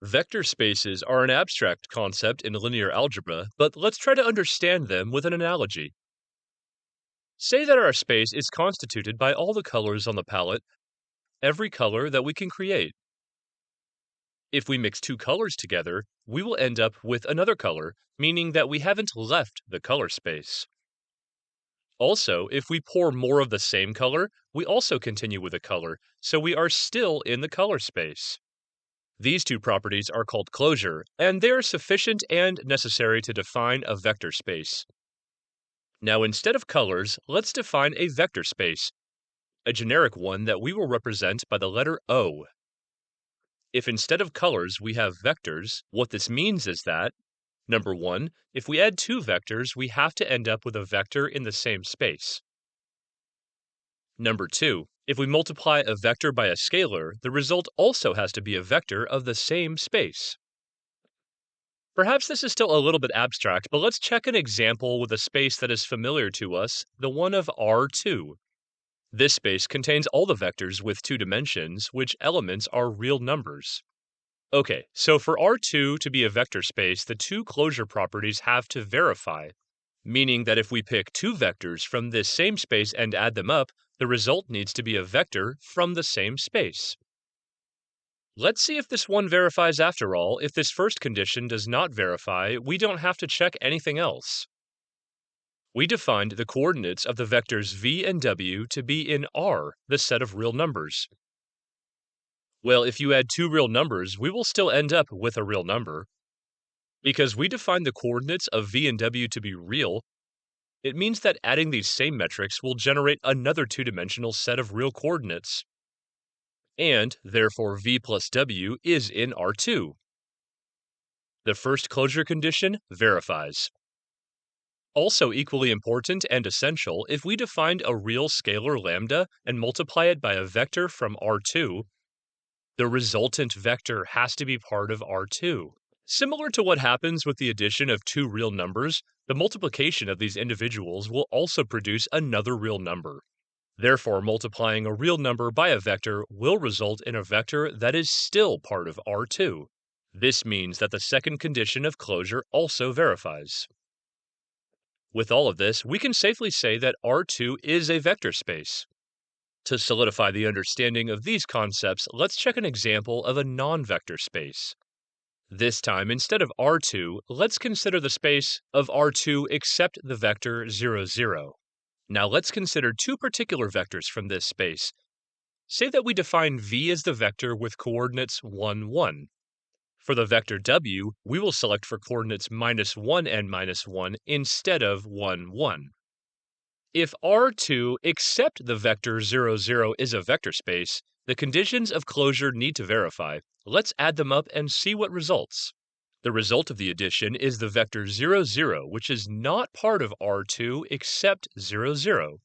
Vector spaces are an abstract concept in linear algebra, but let's try to understand them with an analogy. Say that our space is constituted by all the colors on the palette, every color that we can create. If we mix two colors together, we will end up with another color, meaning that we haven't left the color space. Also, if we pour more of the same color, we also continue with a color, so we are still in the color space. These two properties are called closure, and they are sufficient and necessary to define a vector space. Now, instead of colors, let's define a vector space, a generic one that we will represent by the letter O. If instead of colors we have vectors, what this means is that, number one, if we add two vectors, we have to end up with a vector in the same space. Number two, if we multiply a vector by a scalar, the result also has to be a vector of the same space. Perhaps this is still a little bit abstract, but let's check an example with a space that is familiar to us, the one of R2. This space contains all the vectors with two dimensions, which elements are real numbers. Okay, so for R2 to be a vector space, the two closure properties have to verify, meaning that if we pick two vectors from this same space and add them up, the result needs to be a vector from the same space. Let's see if this one verifies after all. If this first condition does not verify, we don't have to check anything else. We defined the coordinates of the vectors v and w to be in R, the set of real numbers. Well, if you add two real numbers, we will still end up with a real number. Because we defined the coordinates of v and w to be real, it means that adding these same metrics will generate another two-dimensional set of real coordinates. And, therefore, v plus w is in R2. The first closure condition verifies. Also equally important and essential, if we defined a real scalar lambda and multiply it by a vector from R2, the resultant vector has to be part of R2. Similar to what happens with the addition of two real numbers, the multiplication of these individuals will also produce another real number. Therefore, multiplying a real number by a vector will result in a vector that is still part of R2. This means that the second condition of closure also verifies. With all of this, we can safely say that R2 is a vector space. To solidify the understanding of these concepts, let's check an example of a non-vector space. This time, instead of R2, let's consider the space of R2 except the vector 0, 0. Now let's consider two particular vectors from this space. Say that we define v as the vector with coordinates 1, 1. For the vector w, we will select for coordinates -1 and -1 instead of 1, 1. If R2 except the vector 0, 0 is a vector space, the conditions of closure need to verify. Let's add them up and see what results. The result of the addition is the vector 0, 0, which is not part of R2 except 0, 0.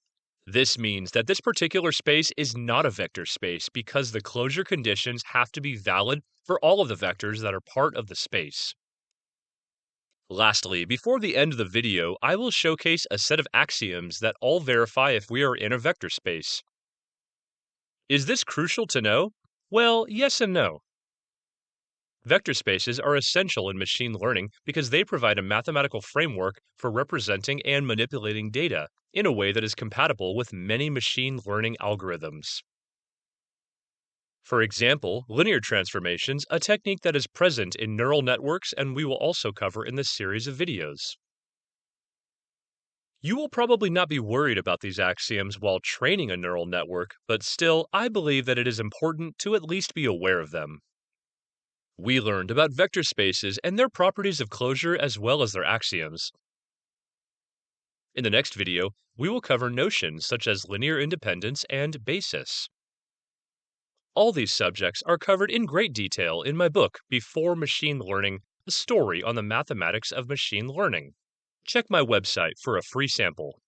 This means that this particular space is not a vector space because the closure conditions have to be valid for all of the vectors that are part of the space. Lastly, before the end of the video, I will showcase a set of axioms that all verify if we are in a vector space. Is this crucial to know? Well, yes and no. Vector spaces are essential in machine learning because they provide a mathematical framework for representing and manipulating data in a way that is compatible with many machine learning algorithms. For example, linear transformations, a technique that is present in neural networks and we will also cover in this series of videos. You will probably not be worried about these axioms while training a neural network, but still, I believe that it is important to at least be aware of them. We learned about vector spaces and their properties of closure as well as their axioms. In the next video, we will cover notions such as linear independence and basis. All these subjects are covered in great detail in my book, Before Machine Learning, a story on the mathematics of machine learning. Check my website for a free sample.